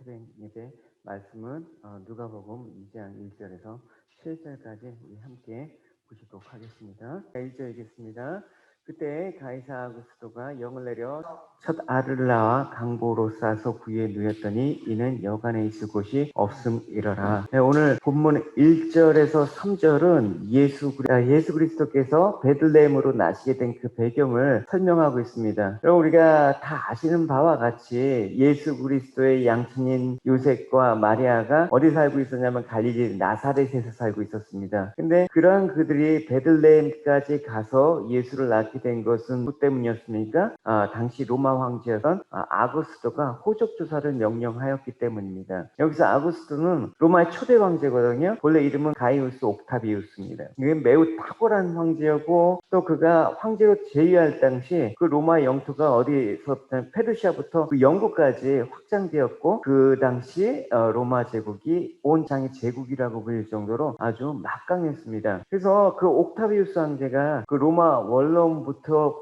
새벽 예배 말씀은 누가복음 2장 1절에서 7절까지 우리 함께 보시도록 하겠습니다. 1절 읽겠습니다. 그때 가이사 아구스토가 영을 내려 첫 알을 낳아 강보로 싸서 구유에 누였더니 이는 여간에 있을 곳이 없음이러라. 네, 오늘 본문 1절에서 3절은 예수 그리스도께서 베들레헴으로 나시게 된 그 배경을 설명하고 있습니다. 여러분, 우리가 다 아시는 바와 같이 예수 그리스도의 양친인 요셉과 마리아가 어디 살고 있었냐면 갈릴리 나사렛에서 살고 있었습니다. 근데 그러한 그들이 베들레헴까지 가서 예수를 낳게 된 것은 뭐 때문이었습니까? 당시 로마 황제였던 아구스토가 호적 조사를 명령하였기 때문입니다. 여기서 아구스토는 로마의 초대 황제거든요. 본래 이름은 가이우스 옥타비우스입니다. 이게 매우 탁월한 황제였고, 또 그가 황제로 제위할 당시 그 로마 영토가 어디서부터 페르시아부터 그 영국까지 확장되었고, 그 당시 로마 제국이 온 장의 제국이라고 불릴 정도로 아주 막강했습니다. 그래서 그 옥타비우스 황제가 그 로마 원로부터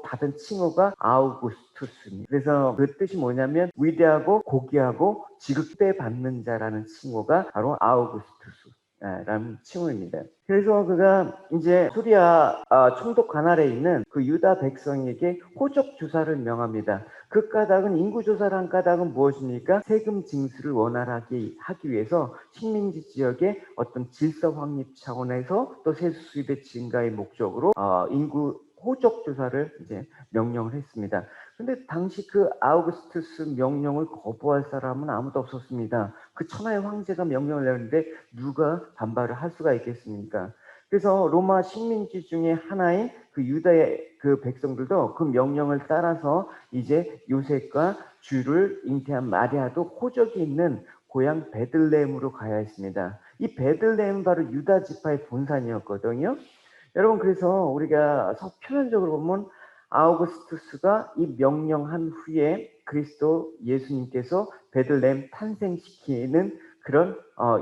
받은 칭호가 아우구스투스입니다. 그래서 그 뜻이 뭐냐면 위대하고 고귀하고 지극대 받는 자라는 칭호가 바로 아우구스투스 라는 칭호입니다. 그래서 그가 이제 수리아 총독 관할에 있는 그 유다 백성에게 호적 조사를 명합니다. 그 까닭은, 인구 조사를 한 까닭은 무엇입니까? 세금 징수를 원활하게 하기 위해서 식민지 지역의 어떤 질서 확립 차원에서 또 세수 수입의 증가의 목적으로 인구 호적 조사를 이제 명령을 했습니다. 근데 당시 그 아우구스투스 명령을 거부할 사람은 아무도 없었습니다. 그 천하의 황제가 명령을 내렸는데 누가 반발을 할 수가 있겠습니까? 그래서 로마 식민지 중에 하나인 그 유다의 그 백성들도 그 명령을 따라서 이제 요셉과 주를 잉태한 마리아도 호적이 있는 고향 베들레헴으로 가야 했습니다. 이 베들레헴은 바로 유다 지파의 본산이었거든요. 여러분, 그래서 우리가 표면적으로 보면 아우구스투스가 이 명령한 후에 그리스도 예수님께서 베들레헴 탄생시키는 그런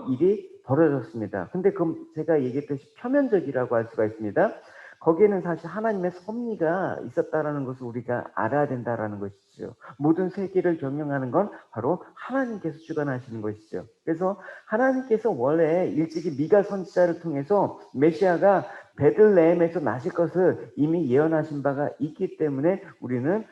일이 벌어졌습니다. 근데 그 제가 얘기했듯이 표면적이라고 할 수가 있습니다. 거기에는 사실 하나님의 섭리가 있었다라는 것을 우리가 알아야 된다라는 것이죠. 모든 세계를 경영하는 건 바로 하나님께서 주관하시는 것이죠. 그래서 하나님께서 원래 일찍이 미가 선지자를 통해서 메시아가 베들레헴에서 나실 것을 이미 예언하신 바가 있기 때문에 우리는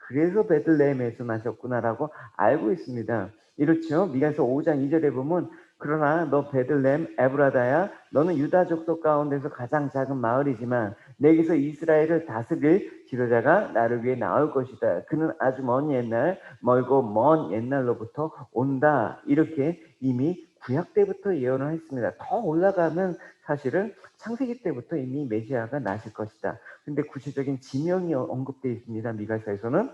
그래서 베들레헴에서 나셨구나라고 알고 있습니다. 이렇죠. 미가서 5장 2절에 보면 그러나 너 베들레헴 에브라다야, 너는 유다 족속 가운데서 가장 작은 마을이지만 내게서 이스라엘을 다스릴 지도자가 나를 위해 나올 것이다. 그는 아주 멀고 먼 옛날로부터 온다. 이렇게 이미 구약 때부터 예언을 했습니다. 더 올라가면 사실은 창세기 때부터 이미 메시아가 나실 것이다. 근데 구체적인 지명이 언급되어 있습니다. 미가서에서는.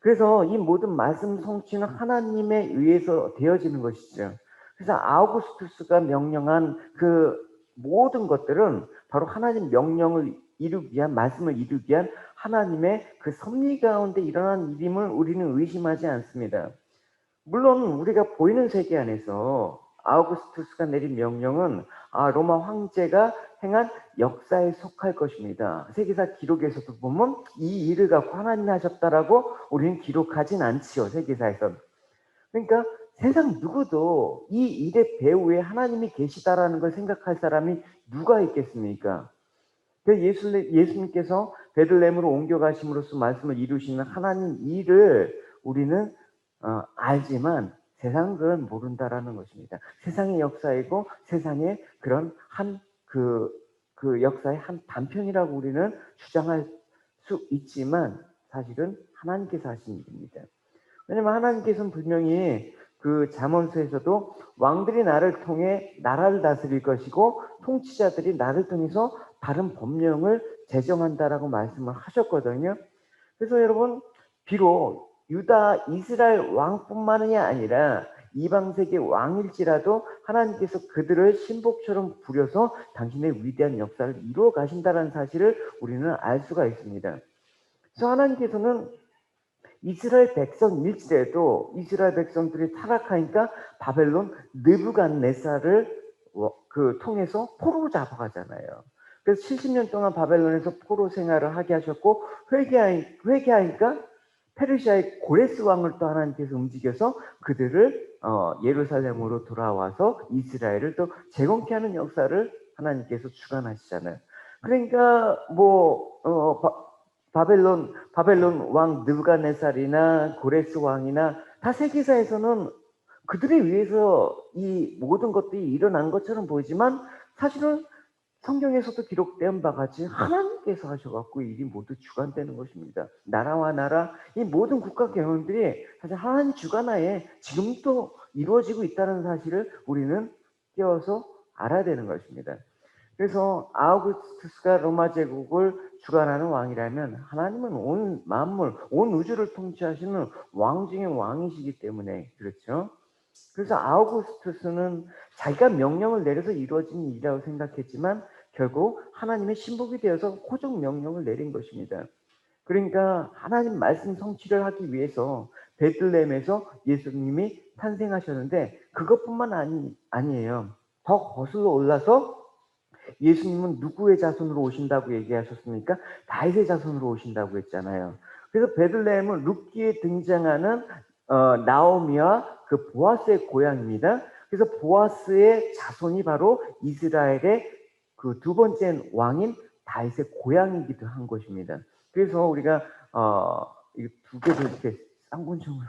그래서 이 모든 말씀 성취는 하나님에 의해서 되어지는 것이죠. 그래서 아우구스투스가 명령한 그 모든 것들은 바로 하나님 명령을 이루기 위한, 말씀을 이루기 위한 하나님의 그 섭리 가운데 일어난 일임을 우리는 의심하지 않습니다. 물론 우리가 보이는 세계 안에서 아우구스투스가 내린 명령은 로마 황제가 행한 역사에 속할 것입니다. 세계사 기록에서도 보면 이 일을 갖고 하나님이 하셨다라고 우리는 기록하진 않지요, 세계사에서는. 그러니까 세상 누구도 이 일의 배후에 하나님이 계시다라는 걸 생각할 사람이 누가 있겠습니까? 예수님께서 베들레헴으로 옮겨가심으로써 말씀을 이루시는 하나님 일을 우리는 알지만 세상은 그걸 모른다라는 것입니다. 세상의 역사이고 세상의 그런 그 역사의 한 단편이라고 우리는 주장할 수 있지만 사실은 하나님께서 하신 일입니다. 왜냐하면 하나님께서는 분명히 그 잠언서에서도 왕들이 나를 통해 나라를 다스릴 것이고 통치자들이 나를 통해서 다른 법령을 제정한다라고 말씀을 하셨거든요. 그래서 여러분, 비록 유다 이스라엘 왕뿐만이 아니라 이방 세계 왕일지라도 하나님께서 그들을 신복처럼 부려서 당신의 위대한 역사를 이루어 가신다는 사실을 우리는 알 수가 있습니다. 그래서 하나님께서는 이스라엘 백성일지라도 이스라엘 백성들이 타락하니까 바벨론 느부갓네살을 통해서 포로로 잡아가잖아요. 그래서 70년 동안 바벨론에서 포로 생활을 하게 하셨고 회개하니까 페르시아의 고레스 왕을 또 하나님께서 움직여서 그들을 예루살렘으로 돌아와서 이스라엘을 또 재건케 하는 역사를 하나님께서 주관하시잖아요. 그러니까 바벨론 왕 느부갓네살이나 고레스 왕이나 다 세계사에서는 그들에 의해서 이 모든 것들이 일어난 것처럼 보이지만 사실은 성경에서도 기록된 바 같이 하나님께서 하셔갖고 일이 모두 주관되는 것입니다. 나라와 나라, 이 모든 국가 경영들이 사실 하나님 주관하에 지금도 이루어지고 있다는 사실을 우리는 깨워서 알아야 되는 것입니다. 그래서 아우구스투스가 로마 제국을 주관하는 왕이라면 하나님은 온 만물, 온 우주를 통치하시는 왕 중의 왕이시기 때문에 그렇죠. 그래서 아우구스투스는 자기가 명령을 내려서 이루어진 일이라고 생각했지만 결국 하나님의 신복이 되어서 호적 명령을 내린 것입니다. 그러니까 하나님 말씀 성취를 하기 위해서 베들레헴에서 예수님이 탄생하셨는데 그것뿐만 아니에요. 더 거슬러 올라서 예수님은 누구의 자손으로 오신다고 얘기하셨습니까? 다윗의 자손으로 오신다고 했잖아요. 그래서 베들레헴은 룻기에 등장하는 나오미와 그 보아스의 고향입니다. 그래서 보아스의 자손이 바로 이스라엘의 그 두 번째 왕인 다윗의 고향이기도 한 것입니다. 그래서 우리가 이 두 개를 이렇게 쌍권총으로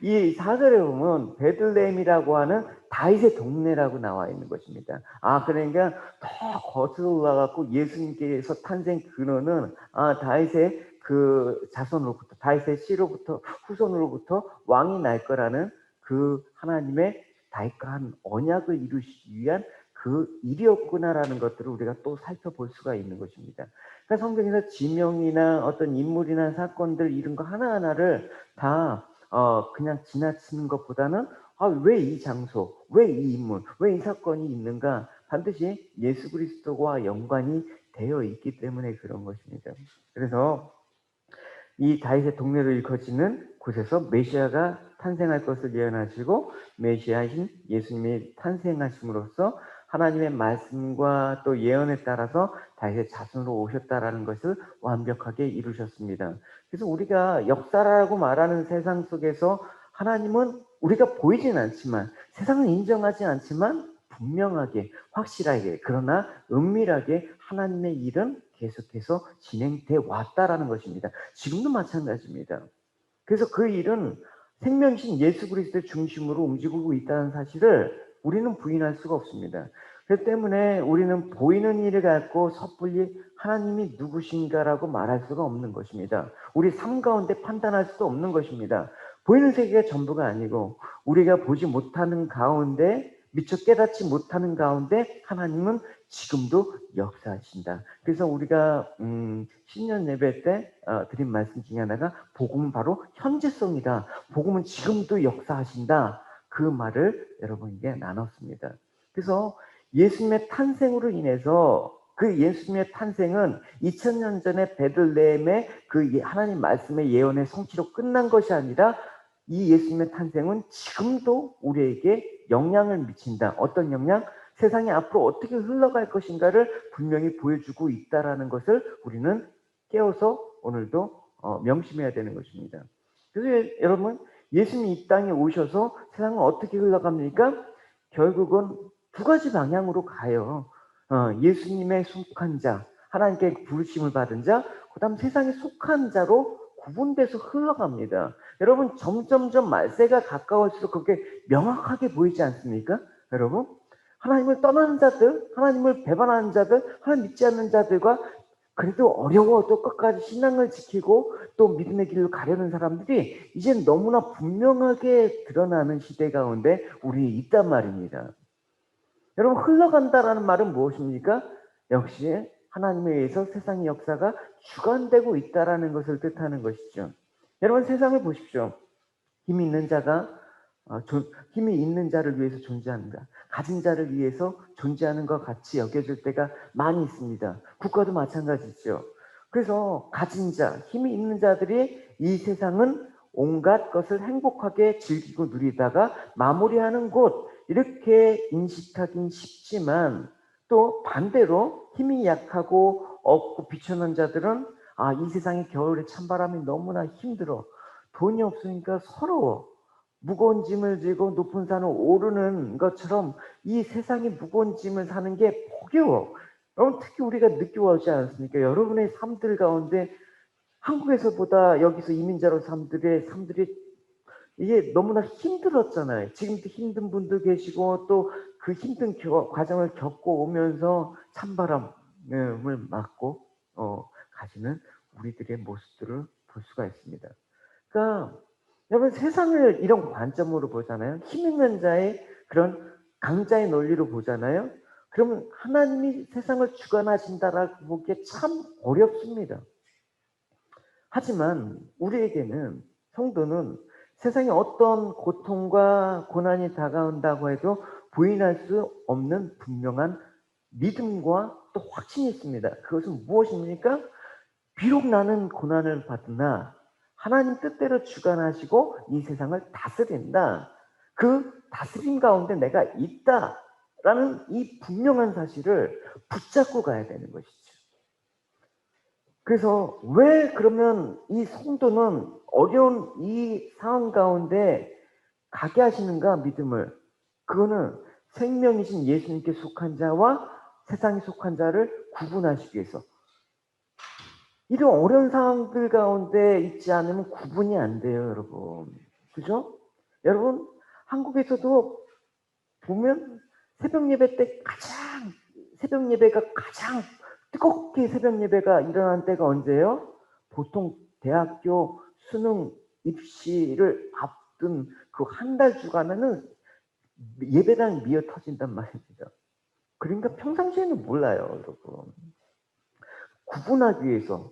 이 사설에 보면 베들레헴이라고 하는 다윗의 동네라고 나와 있는 것입니다. 그러니까 더 거슬러 올라가고 예수님께서 탄생 근원은 다윗의 그 자손으로부터, 다윗의 씨로부터, 후손으로부터 왕이 날 거라는 그 하나님의 다윗과 한 언약을 이루시기 위한 그 일이었구나라는 것들을 우리가 또 살펴볼 수가 있는 것입니다. 그러니까 성경에서 지명이나 어떤 인물이나 사건들 이런 거 하나하나를 다 그냥 지나치는 것보다는 왜 이 장소, 왜 이 인물, 왜 이 사건이 있는가 반드시 예수 그리스도와 연관이 되어 있기 때문에 그런 것입니다. 그래서 이 다윗의 동네로 일컬어지는 곳에서 메시아가 탄생할 것을 예언하시고 메시아이신 예수님이 탄생하심으로써 하나님의 말씀과 또 예언에 따라서 다윗의 자손으로 오셨다라는 것을 완벽하게 이루셨습니다. 그래서 우리가 역사라고 말하는 세상 속에서 하나님은 우리가 보이진 않지만 세상은 인정하지 않지만 분명하게 확실하게 그러나 은밀하게 하나님의 일은 계속해서 진행돼 왔다라는 것입니다. 지금도 마찬가지입니다. 그래서 그 일은 생명신 예수 그리스도의 중심으로 움직이고 있다는 사실을 우리는 부인할 수가 없습니다. 그렇기 때문에 우리는 보이는 일을 갖고 섣불리 하나님이 누구신가라고 말할 수가 없는 것입니다. 우리 삶 가운데 판단할 수도 없는 것입니다. 보이는 세계가 전부가 아니고 우리가 보지 못하는 가운데 미처 깨닫지 못하는 가운데 하나님은 지금도 역사하신다. 그래서 우리가 신년 예배 때 드린 말씀 중에 하나가 복음은 바로 현재성이다. 복음은 지금도 역사하신다. 그 말을 여러분에게 나눴습니다. 그래서 예수님의 탄생으로 인해서 그 예수님의 탄생은 2000년 전에 베들레헴의 그 하나님 말씀의 예언의 성취로 끝난 것이 아니라 이 예수님의 탄생은 지금도 우리에게 영향을 미친다. 어떤 영향? 세상이 앞으로 어떻게 흘러갈 것인가를 분명히 보여주고 있다는 것을 우리는 깨워서 오늘도 명심해야 되는 것입니다. 그래서 여러분 예수님이 이 땅에 오셔서 세상은 어떻게 흘러갑니까? 결국은 두 가지 방향으로 가요. 예수님의 속한 자, 하나님께 부르심을 받은 자, 그 다음 세상에 속한 자로 구분돼서 흘러갑니다. 여러분 점점점 말세가 가까울수록 그게 명확하게 보이지 않습니까? 여러분 하나님을 떠나는 자들, 하나님을 배반하는 자들, 하나님 믿지 않는 자들과 그래도 어려워도 끝까지 신앙을 지키고 또 믿음의 길을 가려는 사람들이 이제 너무나 분명하게 드러나는 시대 가운데 우리 있단 말입니다. 여러분 흘러간다라는 말은 무엇입니까? 역시 하나님에 의해서 세상의 역사가 주관되고 있다라는 것을 뜻하는 것이죠. 여러분 세상을 보십시오. 힘이 있는 자가 힘이 있는 자를 위해서 존재하는가? 가진 자를 위해서 존재하는 것 같이 여겨질 때가 많이 있습니다. 국가도 마찬가지죠. 그래서 가진 자, 힘이 있는 자들이 이 세상은 온갖 것을 행복하게 즐기고 누리다가 마무리하는 곳 이렇게 인식하긴 쉽지만 또 반대로 힘이 약하고 없고 비천한 자들은 아, 이 세상에 겨울에 찬바람이 너무나 힘들어. 돈이 없으니까 서러워. 무거운 짐을 지고 높은 산을 오르는 것처럼 이 세상에 무거운 짐을 사는 게 포기워. 여러분, 특히 우리가 느껴오지 않습니까? 여러분의 삶들 가운데 한국에서보다 여기서 이민자로 삶들이 이게 너무나 힘들었잖아요. 지금도 힘든 분도 계시고 또 그 힘든 과정을 겪고 오면서 찬바람을 맞고 가시는 우리들의 모습들을 볼 수가 있습니다. 그러니까 여러분, 세상을 이런 관점으로 보잖아요. 힘 있는 자의 그런 강자의 논리로 보잖아요. 그러면 하나님이 세상을 주관하신다라고 보기에 참 어렵습니다. 하지만 우리에게는, 성도는 세상에 어떤 고통과 고난이 다가온다고 해도 부인할 수 없는 분명한 믿음과 또 확신이 있습니다. 그것은 무엇입니까? 비록 나는 고난을 받으나 하나님 뜻대로 주관하시고 이 세상을 다스린다. 그 다스림 가운데 내가 있다라는 이 분명한 사실을 붙잡고 가야 되는 것이죠. 그래서 왜 그러면 이 성도는 어려운 이 상황 가운데 가게 하시는가, 믿음을? 그거는 생명이신 예수님께 속한 자와 세상에 속한 자를 구분하시기 위해서. 이런 어려운 상황들 가운데 있지 않으면 구분이 안 돼요, 여러분. 그죠? 여러분, 한국에서도 보면 새벽 예배 때 새벽 예배가 가장 뜨겁게 새벽 예배가 일어난 때가 언제예요? 보통 대학교 수능 입시를 앞둔 그 한 달 주간에는 예배당이 미어 터진단 말입니다. 그러니까 평상시에는 몰라요, 여러분. 구분하기 위해서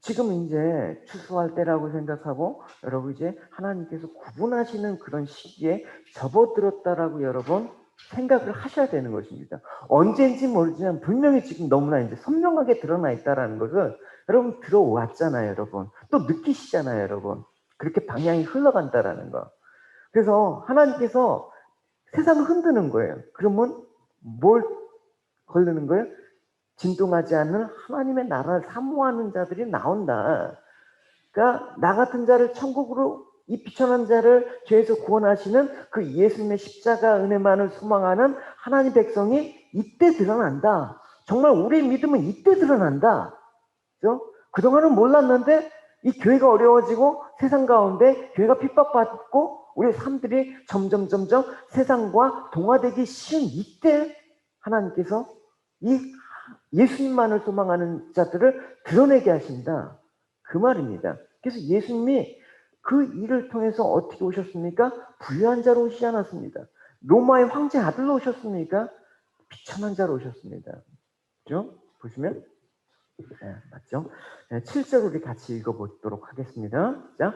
지금 이제 추수할 때라고 생각하고 여러분 이제 하나님께서 구분하시는 그런 시기에 접어들었다라고 여러분 생각을 하셔야 되는 것입니다. 언제인지 모르지만 분명히 지금 너무나 이제 선명하게 드러나 있다라는 것을 여러분 들어왔잖아요, 여러분. 또 느끼시잖아요, 여러분. 그렇게 방향이 흘러간다라는 거. 그래서 하나님께서 세상을 흔드는 거예요. 그러면 뭘 걸르는 거예요? 진동하지 않는 하나님의 나라를 사모하는 자들이 나온다. 그러니까 나 같은 자를 천국으로, 이 비천한 자를 죄에서 구원하시는 그 예수님의 십자가 은혜만을 소망하는 하나님 백성이 이때 드러난다. 정말 우리의 믿음은 이때 드러난다. 그죠? 그동안은 몰랐는데 이 교회가 어려워지고 세상 가운데 교회가 핍박받고 우리의 삶들이 점점 세상과 동화되기 쉬운 이때 하나님께서 이 예수님만을 소망하는 자들을 드러내게 하신다. 그 말입니다. 그래서 예수님이 그 일을 통해서 어떻게 오셨습니까? 부유한 자로 오시지 않았습니다. 로마의 황제 아들로 오셨습니까? 비천한 자로 오셨습니다. 그죠? 보시면 네, 맞죠? 네, 7절 우리 같이 읽어보도록 하겠습니다. 자,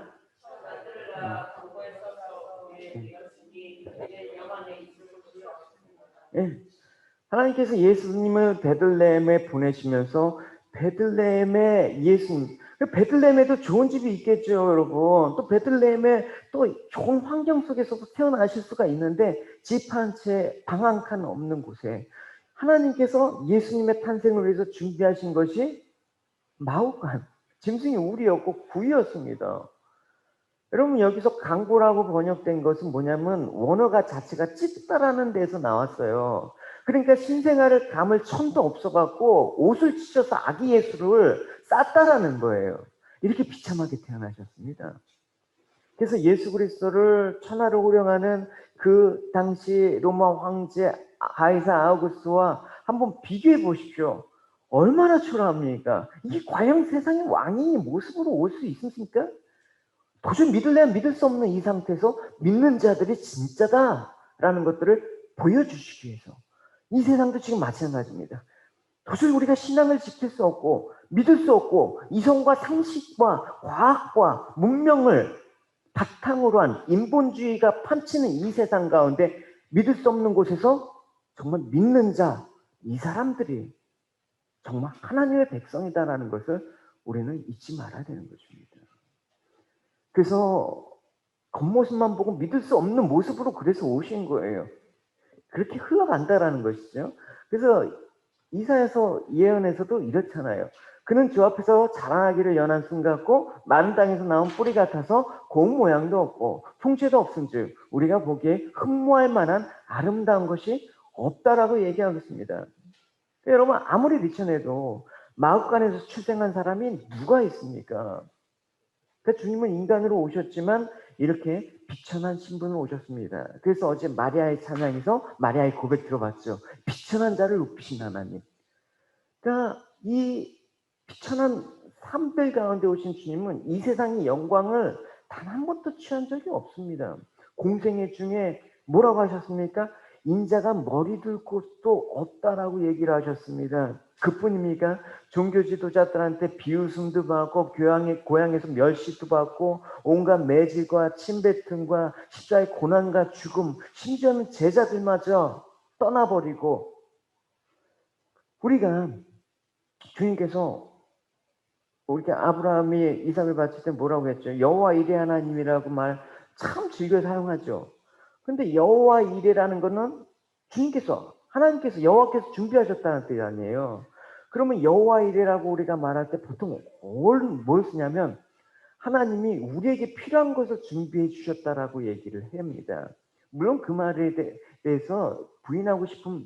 네. 하나님께서 예수님을 베들레헴에 보내시면서 베들레헴에 예수님, 베들레헴에도 좋은 집이 있겠죠, 여러분. 또 베들레헴에 또 좋은 환경 속에서 태어나실 수가 있는데 집 한 채, 방 한 칸 없는 곳에 하나님께서 예수님의 탄생을 위해서 준비하신 것이 마우간, 짐승이 우리였고 구이였습니다. 여러분, 여기서 강보라고 번역된 것은 뭐냐면 원어가 자체가 찢다라는 데서 나왔어요. 그러니까 신생아를 감을 천도 없어갖고 옷을 찢어서 아기 예수를 쌌다라는 거예요. 이렇게 비참하게 태어나셨습니다. 그래서 예수 그리스도를 천하로 호령하는 그 당시 로마 황제 가이사 아우구스와 한번 비교해 보십시오. 얼마나 초라합니까? 이게 과연 세상의 왕이 모습으로 올 수 있습니까? 도저히 믿을 수 없는 이 상태에서 믿는 자들이 진짜다라는 것들을 보여주시기 위해서. 이 세상도 지금 마찬가지입니다. 도저히 우리가 신앙을 지킬 수 없고 믿을 수 없고 이성과 상식과 과학과 문명을 바탕으로 한 인본주의가 판치는 이 세상 가운데 믿을 수 없는 곳에서 정말 믿는 자, 이 사람들이 정말 하나님의 백성이다라는 것을 우리는 잊지 말아야 되는 것입니다. 그래서 겉모습만 보고 믿을 수 없는 모습으로 그래서 오신 거예요. 그렇게 흘러간다라는 것이죠. 그래서 이사야서 예언에서도 이렇잖아요. 그는 주 앞에서 자라나기를 연한 순 같고 마른 땅에서 나온 뿌리 같아서 고운 모양도 없고 풍채도 없은즉 우리가 보기에 흠모할 만한 아름다운 것이 없다라고 얘기하고 있습니다. 여러분 아무리 비춰내도 마구간에서 출생한 사람이 누가 있습니까? 그러니까 주님은 인간으로 오셨지만 이렇게 비천한 신분으로 오셨습니다. 그래서 어제 마리아의 찬양에서 마리아의 고백 들어봤죠. 비천한 자를 높이신 하나님. 그러니까 이 비천한 삶들 가운데 오신 주님은 이 세상의 영광을 단 한 번도 취한 적이 없습니다. 공생애 중에 뭐라고 하셨습니까? 인자가 머리 둘 곳도 없다라고 얘기를 하셨습니다. 그뿐입니까? 종교 지도자들한테 비웃음도 받고 고향에서 멸시도 받고 온갖 매질과 침뱉음과 십자의 고난과 죽음, 심지어는 제자들마저 떠나버리고 우리가 주님께서 우리가 아브라함이 이삭을 바칠 때 뭐라고 했죠? 여호와 이레 하나님이라고 말 참 즐겨 사용하죠. 근데 여호와 이레라는 거는 하나님께서 여호와께서 준비하셨다는 뜻이 아니에요. 그러면 여호와 이레라고 우리가 말할 때 보통 뭘 쓰냐면 하나님이 우리에게 필요한 것을 준비해 주셨다라고 얘기를 합니다. 물론 그 말에 대해서 부인하고 싶은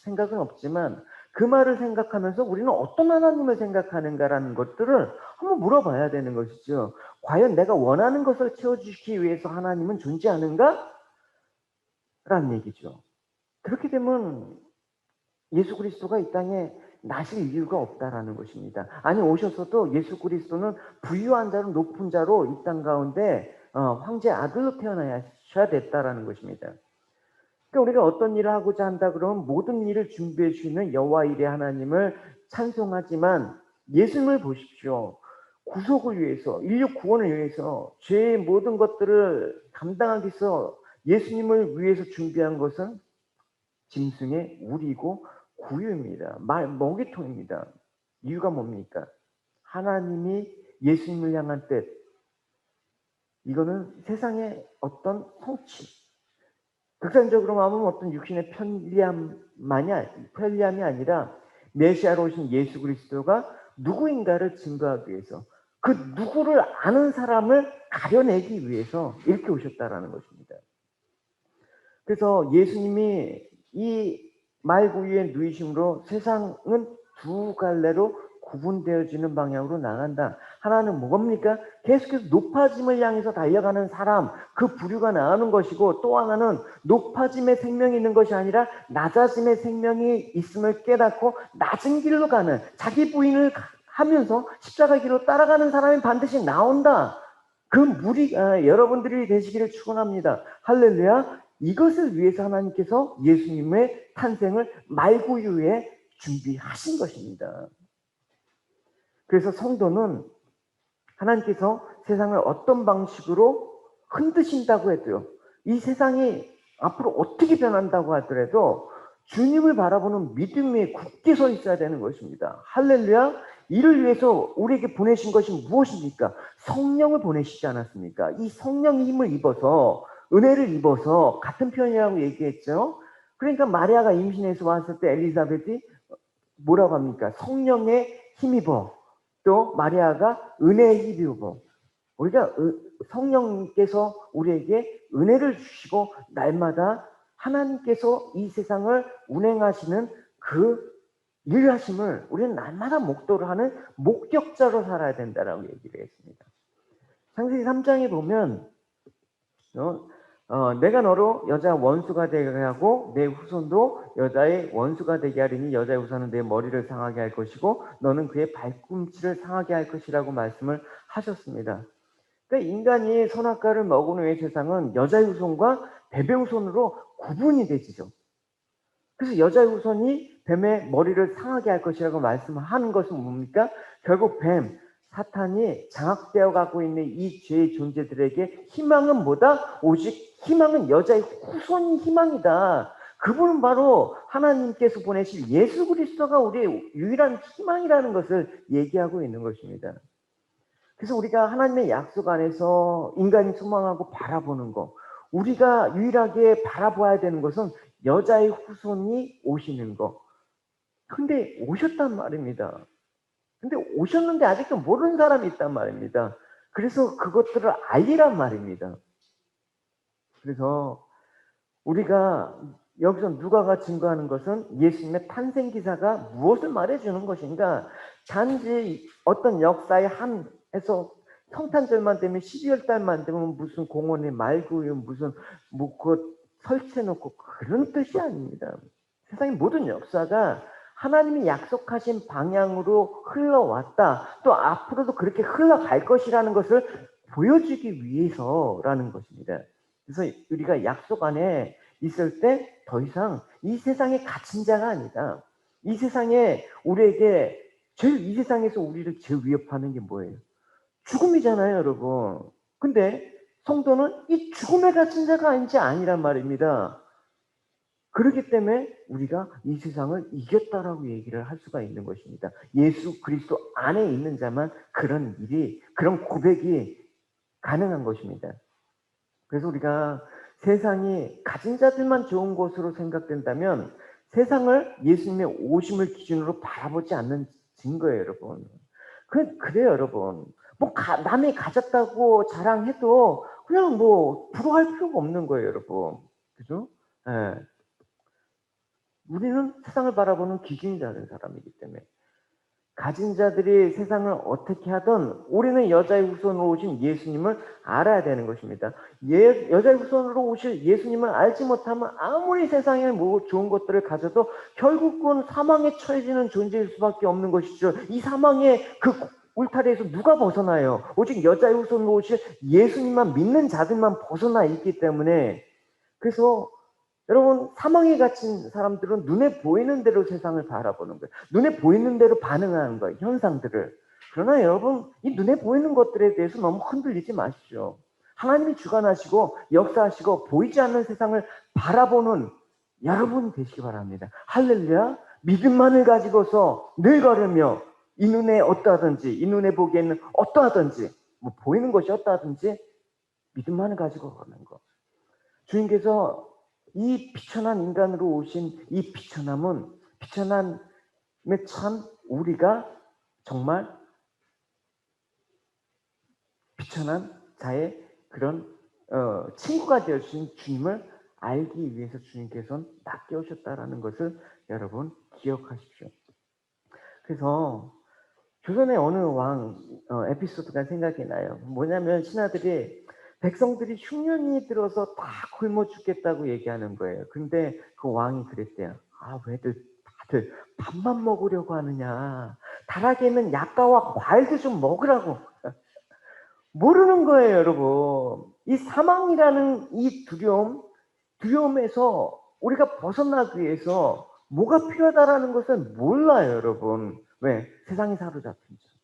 생각은 없지만 그 말을 생각하면서 우리는 어떤 하나님을 생각하는가라는 것들을 한번 물어봐야 되는 것이죠. 과연 내가 원하는 것을 채워주시기 위해서 하나님은 존재하는가? 라는 얘기죠. 그렇게 되면 예수 그리스도가 이 땅에 나실 이유가 없다라는 것입니다. 아니 오셔서도 예수 그리스도는 부유한 자로 높은 자로 이 땅 가운데 황제 아들로 태어나셔야 됐다라는 것입니다. 그러니까 우리가 어떤 일을 하고자 한다 그러면 모든 일을 준비해 주시는 여호와 이레 하나님을 찬송하지만 예수님을 보십시오. 구속을 위해서, 인류 구원을 위해서 죄의 모든 것들을 감당하기 위해서 예수님을 위해서 준비한 것은 짐승의 우리고 구유입니다. 먹이통입니다. 이유가 뭡니까? 하나님이 예수님을 향한 뜻. 이거는 세상의 어떤 성취. 극단적으로 말하면 어떤 육신의 편리함이 아니라 메시아로 오신 예수 그리스도가 누구인가를 증거하기 위해서 그 누구를 아는 사람을 가려내기 위해서 이렇게 오셨다라는 것입니다. 그래서 예수님이 이 말구유의 누이심으로 세상은 두 갈래로 구분되어지는 방향으로 나간다. 하나는 뭡니까? 계속해서 높아짐을 향해서 달려가는 사람, 그 부류가 나오는 것이고, 또 하나는 높아짐의 생명이 있는 것이 아니라 낮아짐의 생명이 있음을 깨닫고 낮은 길로 가는, 자기 부인을 하면서 십자가 길로 따라가는 사람이 반드시 나온다. 그 무리가 여러분들이 되시기를 축원합니다. 할렐루야. 이것을 위해서 하나님께서 예수님의 탄생을 말구유에 준비하신 것입니다. 그래서 성도는 하나님께서 세상을 어떤 방식으로 흔드신다고 해도요, 이 세상이 앞으로 어떻게 변한다고 하더라도 주님을 바라보는 믿음에 굳게 서 있어야 되는 것입니다. 할렐루야. 이를 위해서 우리에게 보내신 것이 무엇입니까? 성령을 보내시지 않았습니까? 이 성령의 힘을 입어서, 은혜를 입어서, 같은 표현이라고 얘기했죠. 그러니까 마리아가 임신해서 왔을 때 엘리사벳이 뭐라고 합니까? 성령에 힘입어. 또 마리아가 은혜에 힘입어. 우리가 성령께서 우리에게 은혜를 주시고 날마다 하나님께서 이 세상을 운행하시는 그 일하심을 우리는 날마다 목도를 하는 목격자로 살아야 된다라고 얘기를 했습니다. 창세기 3장에 보면 내가 너로 여자 원수가 되게 하고 내 후손도 여자의 원수가 되게 하리니 여자의 후손은 내 머리를 상하게 할 것이고 너는 그의 발꿈치를 상하게 할 것이라고 말씀을 하셨습니다. 그러니까 인간이 선악과를 먹은 후에 세상은 여자의 후손과 뱀의 후손으로 구분이 되지죠. 그래서 여자의 후손이 뱀의 머리를 상하게 할 것이라고 말씀하는 것은 뭡니까? 결국 뱀, 사탄이 장악되어 가고 있는 이 죄의 존재들에게 희망은 뭐다? 오직 희망은 여자의 후손이 희망이다. 그분은 바로 하나님께서 보내실 예수 그리스도가 우리의 유일한 희망이라는 것을 얘기하고 있는 것입니다. 그래서 우리가 하나님의 약속 안에서 인간이 소망하고 바라보는 것, 우리가 유일하게 바라봐야 되는 것은 여자의 후손이 오시는 것. 근데 오셨단 말입니다. 근데 오셨는데 아직도 모르는 사람이 있단 말입니다. 그래서 그것들을 알리란 말입니다. 그래서 우리가 여기서 누가가 증거하는 것은 예수님의 탄생 기사가 무엇을 말해주는 것인가? 단지 어떤 역사의 한에서 성탄절만 되면 12월 달만 되면 무슨 공원에 말구유 무슨 뭐 그거 설치해놓고 그런 뜻이 아닙니다. 세상의 모든 역사가 하나님이 약속하신 방향으로 흘러왔다. 또 앞으로도 그렇게 흘러갈 것이라는 것을 보여주기 위해서라는 것입니다. 그래서 우리가 약속 안에 있을 때 더 이상 이 세상에 갇힌 자가 아니다. 이 세상에 우리에게 이 세상에서 우리를 제일 위협하는 게 뭐예요? 죽음이잖아요, 여러분. 근데 성도는 이 죽음에 갇힌 자가 아니란 말입니다. 그렇기 때문에 우리가 이 세상을 이겼다라고 얘기를 할 수가 있는 것입니다. 예수 그리스도 안에 있는 자만 그런 일이, 그런 고백이 가능한 것입니다. 그래서 우리가 세상이 가진 자들만 좋은 곳으로 생각된다면 세상을 예수님의 오심을 기준으로 바라보지 않는 증거예요, 여러분. 그래요, 여러분. 남이 가졌다고 자랑해도 그냥 부러워할 필요가 없는 거예요, 여러분. 그죠? 예. 우리는 세상을 바라보는 기준이 다른 사람이기 때문에. 가진 자들이 세상을 어떻게 하든 우리는 여자의 후손으로 오신 예수님을 알아야 되는 것입니다. 여자의 후손으로 오실 예수님을 알지 못하면 아무리 세상에 좋은 것들을 가져도 결국은 사망에 처해지는 존재일 수밖에 없는 것이죠. 이 사망의 그 울타리에서 누가 벗어나요? 오직 여자의 후손으로 오실 예수님만 믿는 자들만 벗어나 있기 때문에. 그래서 여러분, 사망에 갇힌 사람들은 눈에 보이는 대로 세상을 바라보는 거예요. 눈에 보이는 대로 반응하는 거예요. 현상들을. 그러나 여러분, 이 눈에 보이는 것들에 대해서 너무 흔들리지 마십시오. 하나님이 주관하시고 역사하시고 보이지 않는 세상을 바라보는 여러분이 되시기 바랍니다. 할렐루야. 믿음만을 가지고서 늘 걸으며 이 눈에 어떠하든지, 이 눈에 보기에는 어떠하든지, 보이는 것이 어떠하든지 믿음만을 가지고 가는 것. 주님께서 이 비천한 인간으로 오신 이 비천함에 참 우리가 정말 비천한 자의 그런 친구가 되어주신 주님을 알기 위해서 주님께서는 낮게 오셨다라는 것을 여러분 기억하십시오. 그래서 조선의 어느 왕 에피소드가 생각이 나요. 뭐냐면 신하들이 백성들이 흉년이 들어서 다 굶어 죽겠다고 얘기하는 거예요. 근데 그 왕이 그랬대요. 왜들 다들 밥만 먹으려고 하느냐. 다락에 약과와 과일도 좀 먹으라고. 모르는 거예요, 여러분. 이 사망이라는 이 두려움에서 우리가 벗어나기 위해서 뭐가 필요하다라는 것을 몰라요, 여러분. 왜? 세상에 사로잡힌 자.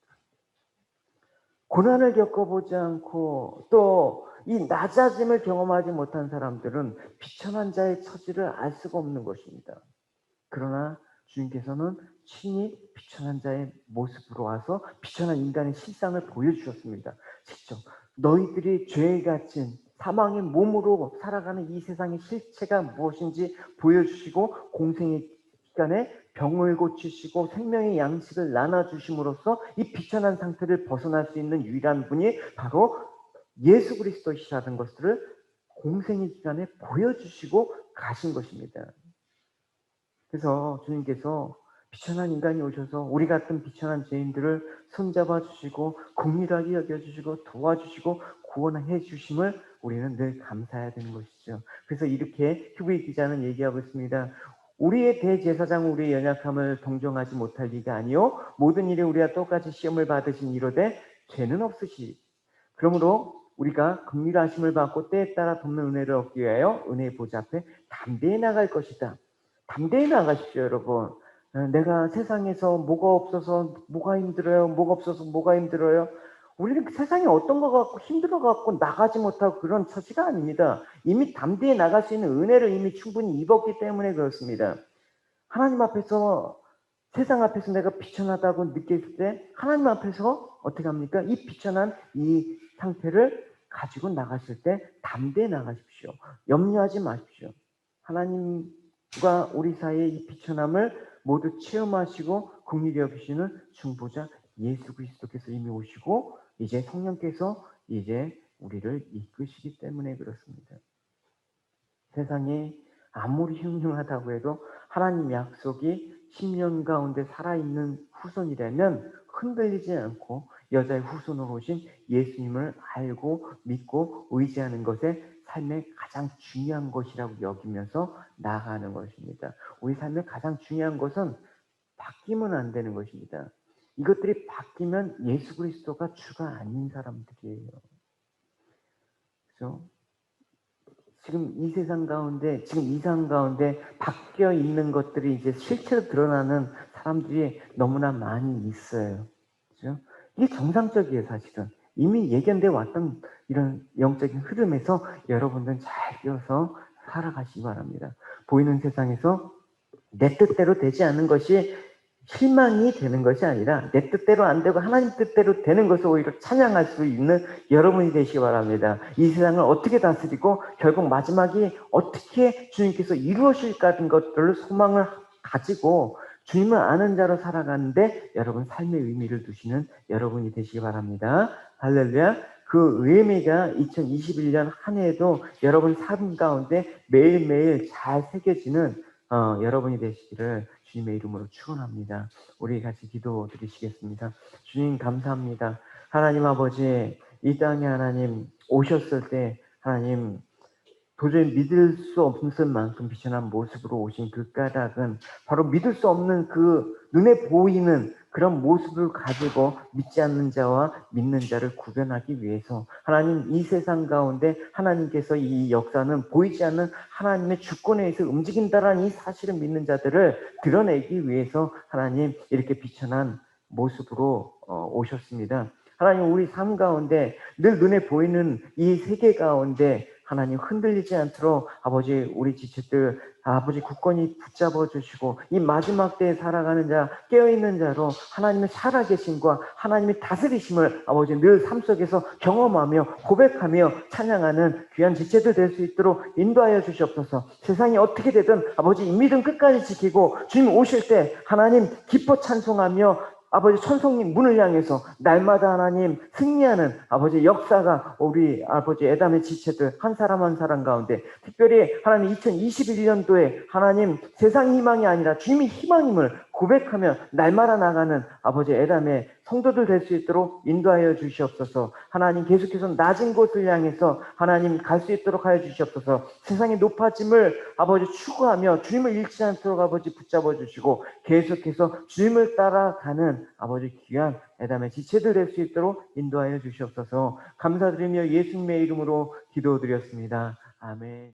고난을 겪어보지 않고 또 이 낮아짐을 경험하지 못한 사람들은 비천한 자의 처지를 알 수가 없는 것입니다. 그러나 주님께서는 친히 비천한 자의 모습으로 와서 비천한 인간의 실상을 보여주셨습니다. 직접 너희들이 죄에 갇힌 사망의 몸으로 살아가는 이 세상의 실체가 무엇인지 보여주시고 공생의 기간에 병을 고치시고 생명의 양식을 나눠주심으로써 이 비천한 상태를 벗어날 수 있는 유일한 분이 바로 예수 그리스도이시라는 것들을 공생의 기간에 보여주시고 가신 것입니다. 그래서 주님께서 비천한 인간이 오셔서 우리 같은 비천한 죄인들을 손잡아 주시고 긍휼하게 여겨주시고 도와주시고 구원해 주심을 우리는 늘 감사해야 되는 것이죠. 그래서 이렇게 히브리 기자는 얘기하고 있습니다. 우리의 대제사장 우리의 연약함을 동정하지 못할 리가 아니요 모든 일에 우리와 똑같이 시험을 받으신 이로되 죄는 없으시. 그러므로 우리가 긍휼하심을 받고 때에 따라 돕는 은혜를 얻기 위하여 은혜의 보좌 앞에 담대히 나갈 것이다. 담대히 나가십시오, 여러분. 내가 세상에서 뭐가 없어서 뭐가 힘들어요, 뭐가 없어서 뭐가 힘들어요. 우리는 세상에 어떤 거 갖고 힘들어 갖고 나가지 못하고 그런 처지가 아닙니다. 이미 담대히 나갈 수 있는 은혜를 이미 충분히 입었기 때문에 그렇습니다. 하나님 앞에서 세상 앞에서 내가 비천하다고 느꼈을 때 하나님 앞에서 어떻게 합니까? 이 비천한 이 상태를 가지고 나갔을 때 담대히 나가십시오. 염려하지 마십시오. 하나님과 우리 사이의 이 비천함을 모두 체험하시고 긍휼히 여기시는 중보자 예수 그리스도께서 이미 오시고 이제 성령께서 이제 우리를 이끄시기 때문에 그렇습니다. 세상에 아무리 흉흉하다고 해도 하나님 약속이 10년 가운데 살아있는 후손이라면 흔들리지 않고 여자의 후손으로 오신 예수님을 알고 믿고 의지하는 것에 삶의 가장 중요한 것이라고 여기면서 나아가는 것입니다. 우리 삶의 가장 중요한 것은 바뀌면 안 되는 것입니다. 이것들이 바뀌면 예수 그리스도가 주가 아닌 사람들이에요. 그렇죠? 지금 이 세상 가운데, 지금 이 세상 가운데 바뀌어 있는 것들이 이제 실체로 드러나는 사람들이 너무나 많이 있어요. 그죠? 이게 정상적이에요, 사실은. 이미 예견돼 왔던 이런 영적인 흐름에서 여러분들은 잘 뛰어서 살아가시기 바랍니다. 보이는 세상에서 내 뜻대로 되지 않는 것이 실망이 되는 것이 아니라 내 뜻대로 안 되고 하나님 뜻대로 되는 것을 오히려 찬양할 수 있는 여러분이 되시기 바랍니다. 이 세상을 어떻게 다스리고 결국 마지막이 어떻게 주님께서 이루어질까 하는 것들을 소망을 가지고 주님을 아는 자로 살아가는데 여러분 삶의 의미를 두시는 여러분이 되시기 바랍니다. 할렐루야. 그 의미가 2021년 한 해에도 여러분 삶 가운데 매일매일 잘 새겨지는 여러분이 되시기를 주님의 이름으로 축원합니다. 우리 같이 기도 드리시겠습니다. 주님 감사합니다. 하나님 아버지, 이 땅에 하나님 오셨을 때 하나님 도저히 믿을 수 없을 만큼 비천한 모습으로 오신 그 까닭은 바로 믿을 수 없는 그 눈에 보이는 그런 모습을 가지고 믿지 않는 자와 믿는 자를 구별하기 위해서 하나님 이 세상 가운데 하나님께서 이 역사는 보이지 않는 하나님의 주권에 의해서 움직인다라는 이 사실을 믿는 자들을 드러내기 위해서 하나님 이렇게 비천한 모습으로 오셨습니다. 하나님 우리 삶 가운데 늘 눈에 보이는 이 세계 가운데 하나님 흔들리지 않도록 아버지 우리 지체들 아버지 굳건히 붙잡아 주시고 이 마지막 때에 살아가는 자 깨어있는 자로 하나님의 살아계심과 하나님의 다스리심을 아버지 늘 삶 속에서 경험하며 고백하며 찬양하는 귀한 지체들 될 수 있도록 인도하여 주시옵소서. 세상이 어떻게 되든 아버지 이 믿음 끝까지 지키고 주님 오실 때 하나님 기뻐 찬송하며 아버지 천성님 문을 향해서 날마다 하나님 승리하는 아버지 역사가 우리 아버지 애담의 지체들 한 사람 한 사람 가운데 특별히 하나님 2021년도에 하나님 세상 희망이 아니라 주님의 희망임을 고백하며 날마다 나가는 아버지 애담의 성도들 될 수 있도록 인도하여 주시옵소서. 하나님 계속해서 낮은 곳을 향해서 하나님 갈 수 있도록 하여 주시옵소서. 세상의 높아짐을 아버지 추구하며 주님을 잃지 않도록 아버지 붙잡아 주시고 계속해서 주님을 따라가는 아버지 귀한 애담의 지체들 될 수 있도록 인도하여 주시옵소서. 감사드리며 예수님의 이름으로 기도드렸습니다. 아멘.